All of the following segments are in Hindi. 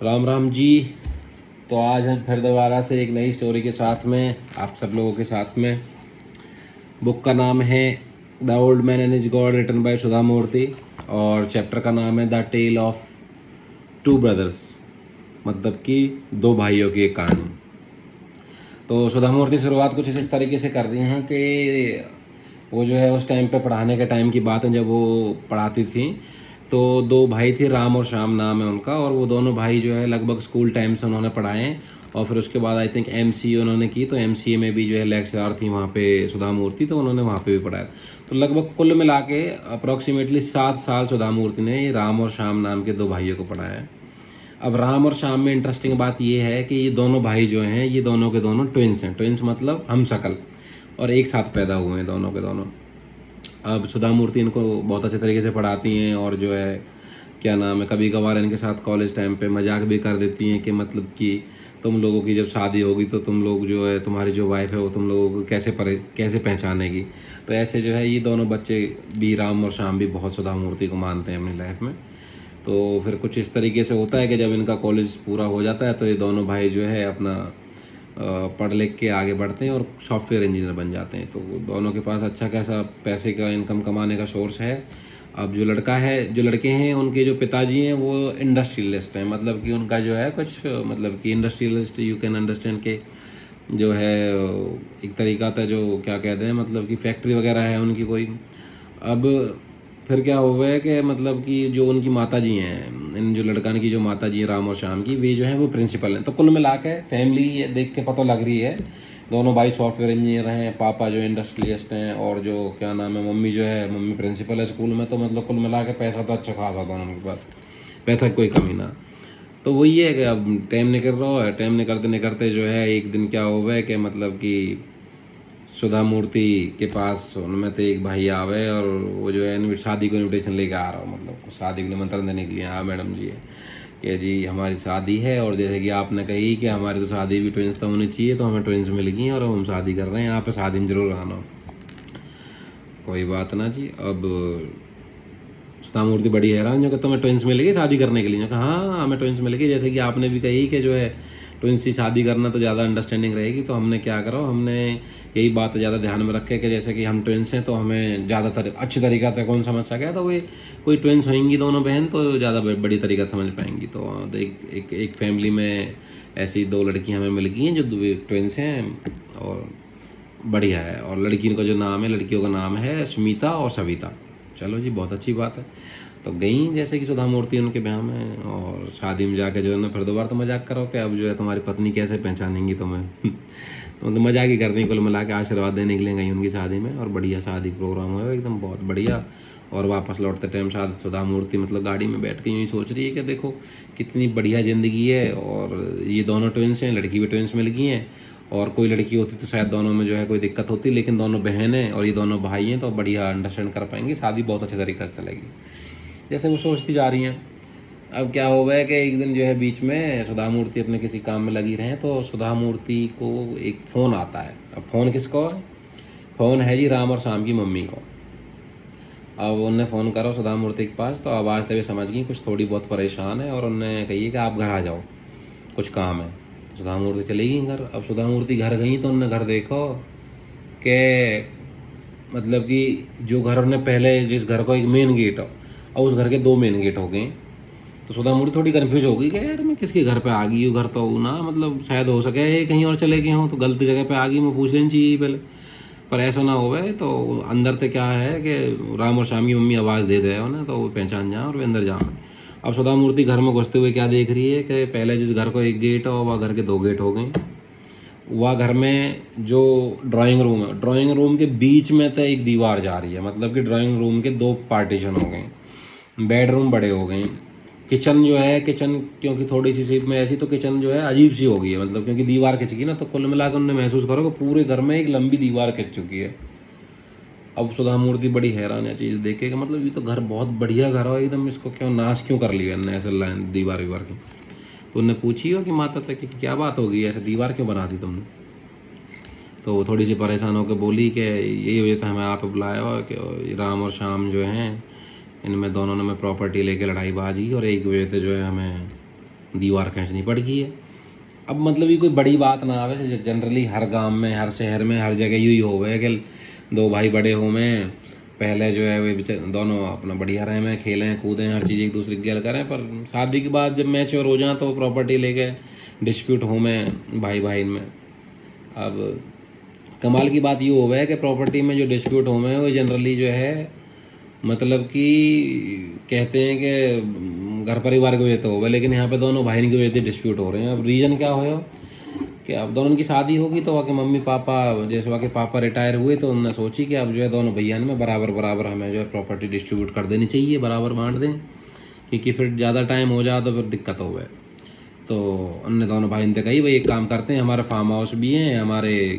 राम राम जी। तो आज हम फिर दोबारा से एक नई स्टोरी के साथ में आप सब लोगों के साथ में। बुक का नाम है the old man and his god, written by Sudha Murty, और चैप्टर का नाम है the tale of two brothers, मतलब कि दो भाइयों की एक कहानी। तो सुधा मूर्ति शुरुआत कुछ इस तरीके से कर रही हैं कि वो जो है उस टाइम पे पढ़ाने के टाइम की बात है जब वो पढ़ाती थी। तो दो भाई थे, राम और श्याम नाम है उनका, और वो दोनों भाई जो है लगभग स्कूल टाइम से उन्होंने पढ़ाए और फिर उसके बाद आई थिंक एमसीए उन्होंने की। तो एमसीए में भी जो है लेक्चरर थी वहाँ पे सुधा मूर्ति, तो उन्होंने वहाँ पे भी पढ़ाया। तो लगभग कुल मिला के अप्रॉक्सीमेटली 7 साल सुधा मूर्ति ने राम और श्याम नाम के दो भाइयों को पढ़ाया है। अब राम और श्याम में इंटरेस्टिंग बात ये है कि ये दोनों भाई जो हैं ये दोनों के दोनों ट्विंस हैं। ट्विंस मतलब हम शकल, और एक साथ पैदा हुए हैं दोनों के दोनों। अब सुधा मूर्ति इनको बहुत अच्छे तरीके से पढ़ाती हैं और जो है क्या नाम है, कभी कभार इनके साथ कॉलेज टाइम पे मजाक भी कर देती हैं कि मतलब कि तुम लोगों की जब शादी होगी तो तुम लोग जो है, तुम्हारी जो वाइफ है वो तुम लोगों को कैसे पहचानेगी। तो ऐसे जो है ये दोनों बच्चे भी, राम और श्याम भी, बहुत सुधा मूर्ति को मानते हैं अपनी लाइफ में। तो फिर कुछ इस तरीके से होता है कि जब इनका कॉलेज पूरा हो जाता है तो ये दोनों भाई जो है अपना पढ़ लिख के आगे बढ़ते हैं और सॉफ्टवेयर इंजीनियर बन जाते हैं। तो दोनों के पास अच्छा खासा पैसे का, इनकम कमाने का सोर्स है। अब जो लड़के हैं उनके जो पिताजी हैं वो इंडस्ट्रियलिस्ट हैं, मतलब कि उनका जो है कुछ, मतलब कि इंडस्ट्रियलिस्ट यू कैन अंडरस्टैंड के जो है एक तरीका था जो क्या कहते हैं, मतलब कि फैक्ट्री वगैरह है उनकी कोई। अब फिर क्या हुआ है कि मतलब कि जो उनकी माता जी हैं, इन जो लड़कान की जो माता जी हैं राम और श्याम की, वे जो है वो प्रिंसिपल हैं। तो कुल मिला के फैमिली ये देख के पता लग रही है, दोनों भाई सॉफ्टवेयर इंजीनियर हैं, पापा जो इंडस्ट्रियलिस्ट हैं, और जो क्या नाम है, मम्मी जो है, मम्मी प्रिंसिपल है स्कूल में। तो मतलब कुल मिला के पैसा तो अच्छा खासा था उनके पास, पैसा की कोई कमी ना। तो वही है कि अब टाइम निकल रहा है, टाइम निकलते निकलते जो है एक दिन क्या हुआ है कि मतलब कि सुधा मूर्ति के पास उनमें तो एक भाई आवे और वो जो है शादी को इनविटेशन लेके आ रहा हो, मतलब शादी को निमंत्रण देने के लिए। हाँ मैडम जी है कि जी हमारी शादी है, और जैसे कि आपने कही कि हमारी तो शादी भी ट्विंस तो होनी चाहिए, तो हमें ट्विंस मिल गई और हम शादी कर रहे हैं, यहाँ पे शादी में जरूर आना। कोई बात ना जी। अब सुधा मूर्ति बड़ी हैरान जो कि तुम्हें ट्विंस मिल गई शादी करने के लिए। कहा हाँ हमें ट्विंस मिल गई, जैसे कि आपने भी कही कि जो है ट्विंस की शादी करना तो ज़्यादा अंडरस्टैंडिंग रहेगी। तो हमने क्या करा, हमने यही बात ज़्यादा ध्यान में रखे कि जैसे कि हम ट्विंस हैं तो हमें ज़्यादातर अच्छी तरीका से कौन समझ सके, तो वे कोई ट्विंस होंगी दोनों बहन तो ज़्यादा बड़ी तरीका समझ पाएंगी। तो एक फैमिली में ऐसी दो लड़कियाँ हमें मिल गई हैं जो ट्विंस हैं, और बढ़िया है। और लड़कियों का जो नाम है, लड़कियों का नाम है स्मिता और सविता। चलो जी बहुत अच्छी बात है। तो गई जैसे कि सुधा मूर्ति उनके ब्याह में, और शादी में जाके जो है ना फिर दोबारा तो मजाक करो कि अब जो है तुम्हारी पत्नी कैसे पहचानेंगी तुम्हें। तो मजाक ही करनी, कुल मिला के आशीर्वाद देने के लिए गई उनकी शादी में, और बढ़िया शादी प्रोग्राम हुआ एकदम बहुत बढ़िया। और वापस लौटते टाइम शायद सुधा मूर्ति मतलब गाड़ी में बैठ के यूँ ही सोच रही है कि देखो कितनी बढ़िया ज़िंदगी है, और ये दोनों ट्विंस हैं, लड़की भी ट्विंस मिल गई हैं। और कोई लड़की होती तो शायद दोनों में जो है कोई दिक्कत होती, लेकिन दोनों बहन हैं और ये दोनों भाई हैं तो बढ़िया अंडरस्टैंड कर पाएंगे, शादी बहुत अच्छे तरीके से चलेगी जैसे वो सोचती जा रही हैं। अब क्या हो गया कि एक दिन जो है बीच में सुधा मूर्ति अपने किसी काम में लगी रहे, तो सुधा मूर्ति को एक फ़ोन आता है। अब फ़ोन किसको है? फ़ोन है जी राम और श्याम की मम्मी को। अब उनने फ़ोन करा सुधा मूर्ति के पास, तो आवाज़ तभी समझ गई कुछ थोड़ी बहुत परेशान है, और उनने कही कि आप घर आ जाओ, कुछ काम है। सुधा मूर्ति चली गई घर। अब सुधा मूर्ति घर गई तो उनने घर देखो कि मतलब कि जो घर उन्होंने पहले, जिस घर को एक मेन गेट हो, और उस घर के 2 मेन गेट हो गए। तो सुधा मूर्ति थोड़ी कन्फ्यूज हो गई कि यार मैं किसके घर पे आ गई हूँ, घर तो हूँ ना, मतलब शायद हो सके ये कहीं और चले गए हों, तो गलती जगह पे आ गई, मैं पूछ लेनी चाहिए पहले, पर ऐसा ना होवे। तो अंदर से क्या है कि राम और श्याम की मम्मी आवाज़ दे दे उन्हें, तो वो पहचान जाए और वे अंदर जाए। अब सुधा मूर्ति घर में घुसते हुए क्या देख रही है कि पहले जिस घर को एक गेट हो वह घर के 2 गेट हो गए। वह घर में जो ड्राइंग रूम है, ड्राइंग रूम के बीच में तो एक दीवार जा रही है, मतलब कि ड्राइंग रूम के 2 पार्टीशन हो गए। बेडरूम बड़े हो गए। किचन जो है, किचन क्योंकि थोड़ी सी शेप में ऐसी, तो किचन जो है अजीब सी हो गई है, मतलब क्योंकि दीवार खिंच गई ना। तो कुल मिलाकर उन्होंने महसूस करो कि पूरे घर में एक लंबी दीवार खिंच चुकी है। अब सुधा मूर्ति बड़ी हैरान है चीज़ देख के कि मतलब ये तो घर बहुत बढ़िया घर हो एकदम, इसको क्यों नाश क्यों कर लिया इनने ऐसे लाइन दीवार वीवार की। तो उनने पूछी हो कि माता तक कि क्या बात हो गई, ऐसे दीवार क्यों बना दी तुमने। तो वो थोड़ी सी परेशान होकर बोली कि यही वजह था हमें आप बुलाया हो कि राम और श्याम जो हैं इनमें दोनों ने में प्रॉपर्टी लेके लड़ाई बाजी, और एक वजह से जो है हमें दीवार खींचनी पड़ गई है। अब मतलब ये कोई बड़ी बात ना आवे, जनरली हर गांव में, हर शहर में, हर जगह यही हो गए कि दो भाई बड़े हो में पहले जो है वे दोनों अपना बढ़िया रहे में, खेलें कूदें, हर चीज़ एक दूसरे की केयर करें, पर शादी के बाद जब मैच्योर हो जाए तो प्रॉपर्टी लेके डिस्प्यूट हो में भाई भाई में। अब कमाल की बात ये हो गया है कि प्रॉपर्टी में जो डिस्प्यूट हो में वो जनरली जो है मतलब कि कहते हैं कि घर परिवार की वजह से हो गए, लेकिन यहाँ पे दोनों भाई की वजह से डिस्प्यूट हो रहे हैं। अब रीज़न क्या हो कि अब दोनों की शादी होगी तो वहाँ के मम्मी पापा, जैसे वहाँ के पापा रिटायर हुए तो उन्होंने सोची कि अब जो है दोनों भैया में बराबर बराबर हमें जो है प्रॉपर्टी डिस्ट्रीब्यूट कर देनी चाहिए, बराबर बांट दें, क्योंकि फिर ज़्यादा टाइम हो जाए तो फिर दिक्कत हो गए। तो उनने दोनों भाई ने कही भाई एक काम करते हैं, हमारे फार्म हाउस भी हैं, हमारे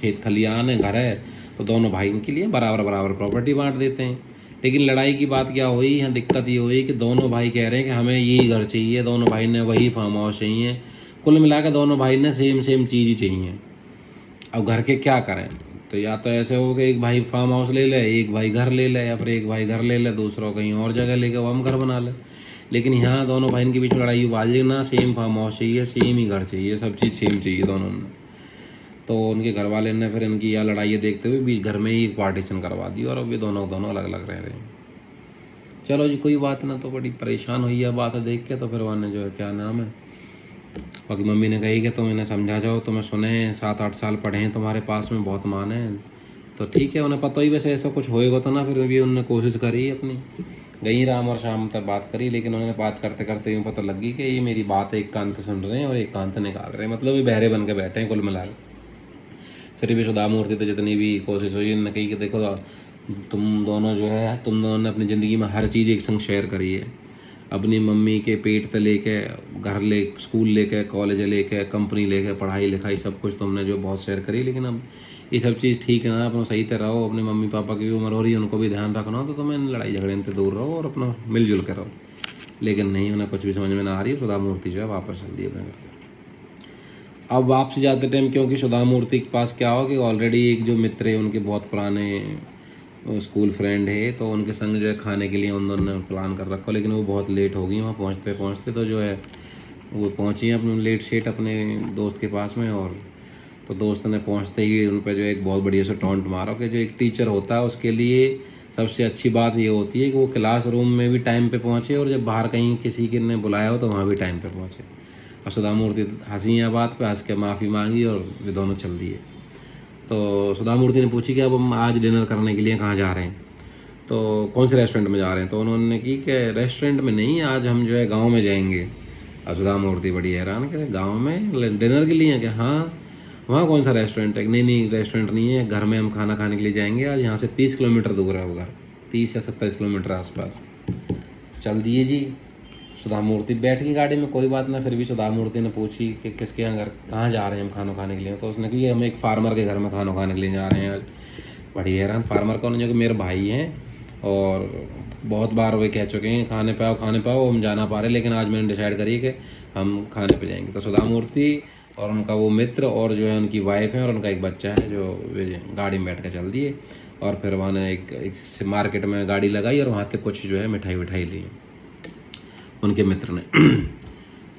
खेत खलियान है, घर है, तो दोनों भाई के लिए बराबर बराबर प्रॉपर्टी बांट देते हैं। लेकिन लड़ाई की बात क्या हुई, यहाँ दिक्कत ये हुई कि दोनों भाई कह रहे हैं कि हमें यही घर चाहिए, दोनों भाई ने वही फार्म हाउस चाहिए, कुल मिलाकर दोनों भाई ने सेम सेम चीज़ ही चाहिए। अब घर के क्या करें, तो या तो ऐसे हो कि एक भाई फार्म हाउस ले ले, एक भाई घर ले ले, या फिर एक भाई घर ले ले, दूसरा कहीं और जगह लेके वो हम घर बना ले। लेकिन यहाँ दोनों भाई के बीच लड़ाई हुई ना, सेम फार्म हाउस चाहिए, सेम ही घर चाहिए, सब चीज़ सेम चाहिए दोनों ने। तो उनके घर वाले ने फिर इनकी यह लड़ाई देखते हुए बीच घर में ही पार्टीशन करवा दी और अब ये दोनों अलग अलग रह रहे हैं। चलो जी कोई बात ना, तो बड़ी परेशान हुई है बात देख के। तो फिर उन्होंने जो है क्या नाम है, बाकी मम्मी ने कही कि तुम इन्हें समझा जाओ, तुम्हें सुने 7-8 साल पढ़े हैं तुम्हारे पास में, बहुत माने, तो ठीक है। उन्हें पता ही वैसे ऐसा कुछ होएगा तो ना, फिर भी उन्होंने कोशिश करी अपनी, गई राम और शाम तक बात करी, लेकिन उन्होंने बात करते करते यूँ पता लगी कि ये मेरी बात एक कान से सुन रहे हैं और एक कान से निकाल रहे हैं, मतलब ये बहरे बन के बैठे हैं कुल मिला के। फिर भी सुधा मूर्ति तो जितनी भी कोशिश हुई उन्होंने कही कि देखो तुम दोनों जो है, तुम दोनों ने अपनी ज़िंदगी में हर चीज़ एक संग शेयर करी है, अपनी मम्मी के पेट से लेके घर ले, स्कूल लेके, कॉलेज लेके, कंपनी लेके, पढ़ाई लिखाई सब कुछ तुमने जो बहुत शेयर करी। लेकिन अब ये सब चीज़ ठीक है ना, अपना सही से रहो, अपने मम्मी पापा की भी उम्र हो रही है, उनको भी ध्यान रखना हो, तो तुम्हें लड़ाई झगड़े से दूर रहो और अपना मिलजुल कर रहो। लेकिन नहीं, उन्हें कुछ भी समझ में ना आ रही, सुधा मूर्ति जो है वापस चल दी अपने घर। अब वापसी जाते टाइम क्योंकि सुधा मूर्ति के पास क्या हो कि ऑलरेडी एक जो मित्र है उनके बहुत पुराने स्कूल फ्रेंड है, तो उनके संग जो है खाने के लिए उन्होंने प्लान कर रखा, लेकिन वो बहुत लेट हो गई वहाँ पहुँचते पहुँचते। तो जो है वो पहुँची अपने लेट शेट अपने दोस्त के पास में, और तो दोस्त ने पहुँचते ही उन पर जो एक बहुत बढ़िया सा टॉन्ट मारा कि जो एक टीचर होता है उसके लिए सबसे अच्छी बात ये होती है कि वो क्लासरूम में भी टाइम पे पहुँचे और जब बाहर कहीं किसी के ने बुलाया हो तो वहाँ भी टाइम पे पहुँचे। और सुधा मूर्ति हंसी है बात पे, हंस के माफ़ी मांगी और वे दोनों चल दिए। तो सुधा मूर्ति ने पूछी कि अब हम आज डिनर करने के लिए कहाँ जा रहे हैं, तो कौन से रेस्टोरेंट में जा रहे हैं, तो उन्होंने की कि रेस्टोरेंट में नहीं, आज हम जो है गांव में जाएंगे। और सुधा मूर्ति बड़ी हैरान कि गांव में डिनर के लिए? कि हाँ, वहाँ कौन सा रेस्टोरेंट है? नहीं रेस्टोरेंट नहीं है, घर में हम खाना खाने के लिए जाएंगे, आज यहाँ से 30 किलोमीटर दूर है वो घर, 30 या 27 किलोमीटर आसपास। चल दिए जी। सुधा मूर्ति बैठ गई गाड़ी में, कोई बात ना। फिर भी सुधा मूर्ति ने पूछी कि किसके यहाँ घर, कहाँ जा रहे हैं हम खाना खाने के लिए, तो उसने कही हम एक फार्मर के घर में खाना खाने के लिए जा रहे हैं आज। बड़ी हैरान, फार्मर कौन? जो कि मेरे भाई हैं और बहुत बार वे कह चुके हैं खाने पे आओ, हम जा ना पा रहे, लेकिन आज मैंने डिसाइड करी कि हम खाने पे जाएंगे। तो सुधा मूर्ति और उनका वो मित्र और जो है उनकी वाइफ है और उनका एक बच्चा है, जो वे गाड़ी में बैठ कर चल दिए। और फिर वहाँ ने एक मार्केट में गाड़ी लगाई और वहाँ से कुछ जो है मिठाई विठाई ली उनके मित्र ने।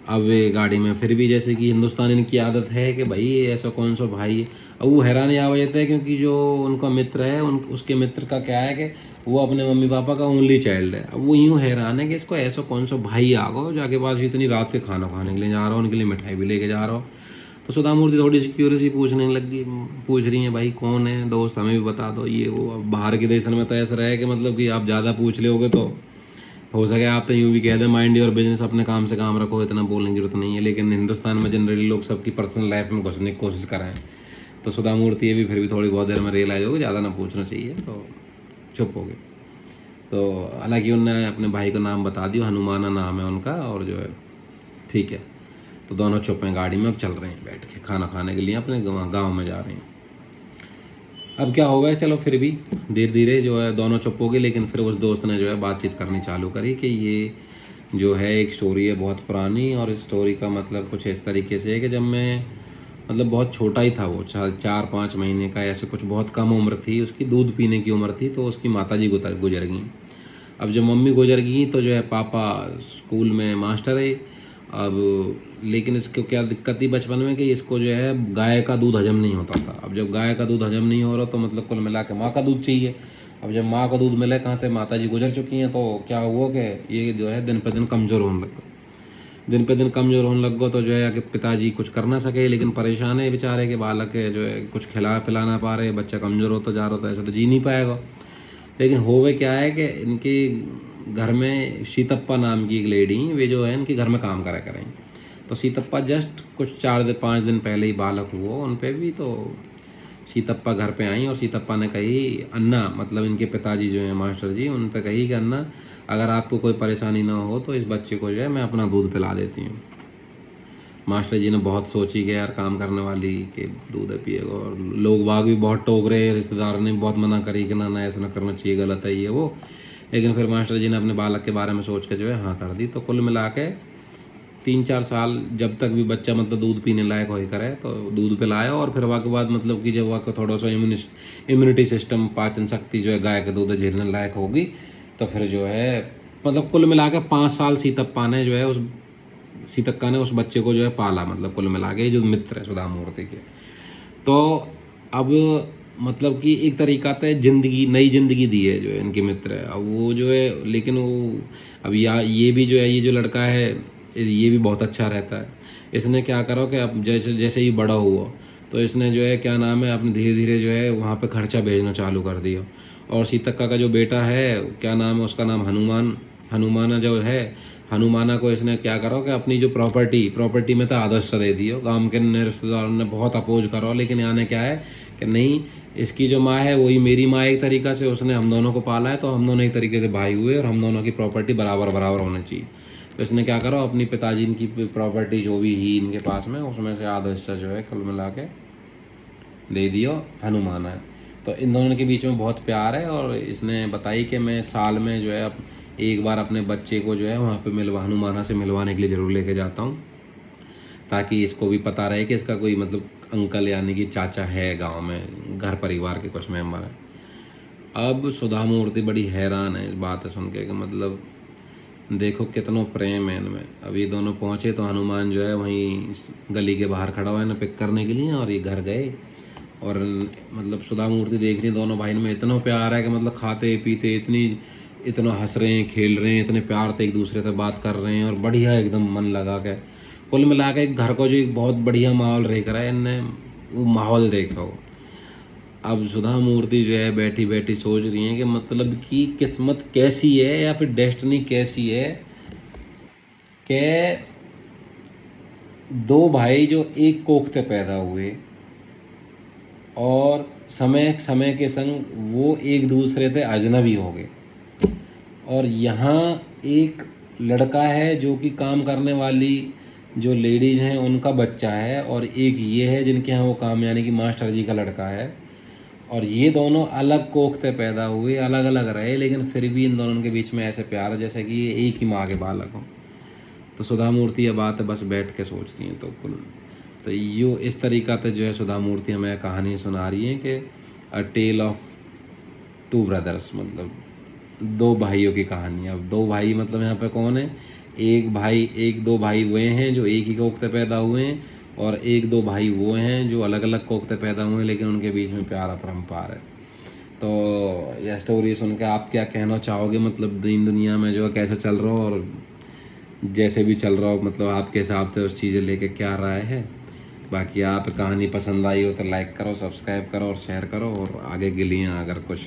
अब वे गाड़ी में, फिर भी जैसे कि हिंदुस्तानी की आदत है कि भाई ऐसा कौन सा भाई है। अब वो हैरान या हो जाता है क्योंकि जो उनका मित्र है उसके मित्र का क्या है कि वो अपने मम्मी पापा का ओनली चाइल्ड है। अब वो यूँ हैरान है कि इसको ऐसा कौन सा भाई आ गो जाके पास इतनी रात के खाना खाने के लिए जा रहा हो, उनके लिए मिठाई भी लेके जा रहा हो। तो सुधा मूर्ति थोड़ी सी क्यूरियसली पूछने लगी, पूछ रही हैं भाई कौन है दोस्त, हमें भी बता दो ये वो। अब बाहर के देश में तो ऐसा रहे कि मतलब कि आप ज़्यादा पूछ लोगे तो हो सके आप तो यूँ भी कह दें माइंड योर बिजनेस, अपने काम से काम रखो, इतना बोलने की जरूरत नहीं है। लेकिन हिंदुस्तान में जनरली लोग सबकी पर्सनल लाइफ में घुसने की कोशिश कर रहे हैं। तो सुधा मूर्ति ये भी फिर भी थोड़ी बहुत देर में रियलाइज होगी ज़्यादा ना पूछना चाहिए, तो चुप हो गए। तो हालांकि उनने अपने भाई का नाम बता दिया, हनुमाना नाम है उनका, और जो है ठीक है। तो दोनों चुप हैं गाड़ी में, अब चल रहे हैं बैठ के खाना खाने के लिए, अपने गाँव में जा रहे हैं। अब क्या हो गया, चलो फिर भी धीरे धीरे जो है दोनों चुप हो गए। लेकिन फिर उस दोस्त ने जो है बातचीत करनी चालू करी कि ये जो है एक स्टोरी है बहुत पुरानी, और इस स्टोरी का मतलब कुछ इस तरीके से है कि जब मैं मतलब बहुत छोटा ही था, वो 4-5 महीने का ऐसे कुछ, बहुत कम उम्र थी उसकी, दूध पीने की उम्र थी, तो उसकी माताजी गुजर गई। अब जब मम्मी गुजर गई तो जो है पापा स्कूल में मास्टर है अब लेकिन इसको क्या दिक्कत थी बचपन में कि इसको जो है गाय का दूध हजम नहीं होता था। अब जब गाय का दूध हजम नहीं हो रहा तो मतलब कुल मिला के माँ का दूध चाहिए। अब जब माँ का दूध मिले कहाँ से, माता जी गुजर चुकी हैं, तो क्या हुआ कि ये जो है दिन पर दिन कमज़ोर होने लग गया। दिन पे दिन कमज़ोर होने लग गो तो जो है कि पिताजी कुछ कर ना सके, लेकिन परेशान है बेचारे के बालक है जो है कुछ खिला पिला ना पा रहे, बच्चा कमज़ोर होता जा रहा था, ऐसा तो जी नहीं पाएगा। लेकिन होवे क्या है कि इनके घर में सीतप्पा नाम की एक लेडी, वे जो है इनके घर में काम करा करें। तो सीतप्पा जस्ट कुछ 4-5 दिन पहले ही बालक हुआ उन पे भी, तो सीतप्पा घर पे आई और सीतप्पा ने कही, अन्ना मतलब इनके पिताजी जो हैं मास्टर जी, उन पे कही कि अन्ना अगर आपको कोई परेशानी ना हो तो इस बच्चे को जो है मैं अपना दूध पिला देती हूँ। मास्टर जी ने बहुत सोची कि यार काम करने वाली के दूध पिएगा, और लोग बाग भी बहुत टोक रहे, रिश्तेदारों ने बहुत मना करी कि ना ऐसा ना करना चाहिए, गलत है ये वो। लेकिन फिर मास्टर जी ने अपने बालक के बारे में सोच के जो है हाँ कर दी। तो कुल मिला के 3-4 साल जब तक भी बच्चा मतलब दूध पीने लायक हो ही करे तो दूध पिलाया, और फिर वहाँ के बाद मतलब कि जब वहाँ को थोड़ा सा इम्यूनिटी सिस्टम, पाचन शक्ति जो है गाय के दूध झेलने लायक होगी, तो फिर जो है मतलब कुल मिला के 5 साल सीतप्पा ने जो है उस सीतक्का ने उस बच्चे को जो है पाला, मतलब कुल मिला के जो मित्र है सुधा मूर्ति के। तो अब मतलब कि एक तरीका से जिंदगी, नई जिंदगी दी है जो है इनके मित्र है। अब वो जो है, लेकिन वो अब ये भी जो है, ये जो लड़का है ये भी बहुत अच्छा रहता है। इसने क्या करो कि अब जैसे जैसे ही बड़ा हुआ तो इसने जो है क्या नाम है अपने धीरे धीरे जो है वहाँ पे खर्चा भेजना चालू कर दिया। और सीतक्का का जो बेटा है क्या नाम है उसका नाम हनुमान, हनुमाना जो है, हनुमाना को इसने क्या करो कि अपनी जो प्रॉपर्टी में तो आदर्श दे दियो। गांव के रिश्तेदारों ने बहुत अपोज करो, लेकिन यहाँ ने क्या है कि नहीं, इसकी जो माँ है वही मेरी माँ, एक तरीका से उसने हम दोनों को पाला है, तो हम दोनों एक तरीके से भाई हुए और हम दोनों की प्रॉपर्टी बराबर बराबर होनी चाहिए। तो इसने क्या करो अपनी पिताजी की प्रॉपर्टी जो भी ही इनके पास में, उसमें से आधा हिस्सा जो है कुल मिला के दे दियो हनुमान है। तो इन दोनों के बीच में बहुत प्यार है, और इसने बताई कि मैं साल में जो है एक बार अपने बच्चे को जो है वहाँ पे हनुमाना से मिलवाने के लिए ज़रूर लेके जाता हूँ, ताकि इसको भी पता रहे कि इसका कोई मतलब अंकल यानी कि चाचा है गांव में, घर परिवार के कुछ मेंबर हैं। अब सुधा मूर्ति बड़ी हैरान है इस बात सुन के कि मतलब देखो कितना प्रेम है इनमें। अब ये दोनों पहुँचे तो हनुमान जो है वहीं गली के बाहर खड़ा हुआ है ना पिक करने के लिए, और ये घर गए और मतलब सुधा मूर्ति देख रही दोनों भाई में इतना प्यार है कि मतलब खाते पीते इतना हंस रहे हैं, खेल रहे हैं, इतने प्यार से एक दूसरे से बात कर रहे हैं, और बढ़िया एकदम मन लगा के कुल मिला के घर को जो एक बहुत बढ़िया माहौल रह कर है इनने वो माहौल देखा हो। अब सुधा मूर्ति जो है बैठी बैठी सोच रही हैं कि मतलब कि किस्मत कैसी है या फिर डेस्टिनी कैसी है कि दो भाई जो एक कोख से पैदा हुए और समय समय के संग वो एक दूसरे से अजनबी हो गए, और यहाँ एक लड़का है जो कि काम करने वाली जो लेडीज हैं उनका बच्चा है, और एक ये है जिनके यहाँ वो काम यानी कि मास्टर जी का लड़का है, और ये दोनों अलग कोख से पैदा हुए, अलग अलग रहे, लेकिन फिर भी इन दोनों के बीच में ऐसे प्यार है जैसे कि ये एक ही माँ के बालक हों। तो सुधा मूर्ति ये बात बस बैठ के सोचती हैं। तो यूँ इस तरीक़ा से जो है सुधा मूर्ति हमें कहानी सुना रही है कि अ टेल ऑफ टू ब्रदर्स, मतलब दो भाइयों की कहानी। अब दो भाई मतलब यहाँ पे कौन है, एक दो भाई वो हैं जो एक ही कोख से पैदा हुए हैं, और एक दो भाई वो हैं जो अलग अलग कोख से पैदा हुए हैं, लेकिन उनके बीच में प्यार अपरंपार है। तो यह स्टोरी सुन के आप क्या कहना चाहोगे, मतलब दीन दुनिया में जो है कैसे चल रहा हो, और जैसे भी चल रहा हो मतलब आपके हिसाब से उस चीज़ें लेके क्या राय है। बाकी आप कहानी पसंद आई हो तो लाइक करो, सब्सक्राइब करो और शेयर करो, और आगे के लिए अगर कुछ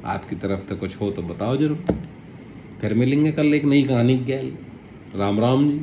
आपकी तरफ से कुछ हो तो बताओ जरूर। फिर मिलेंगे कल एक नई कहानी के। राम राम जी।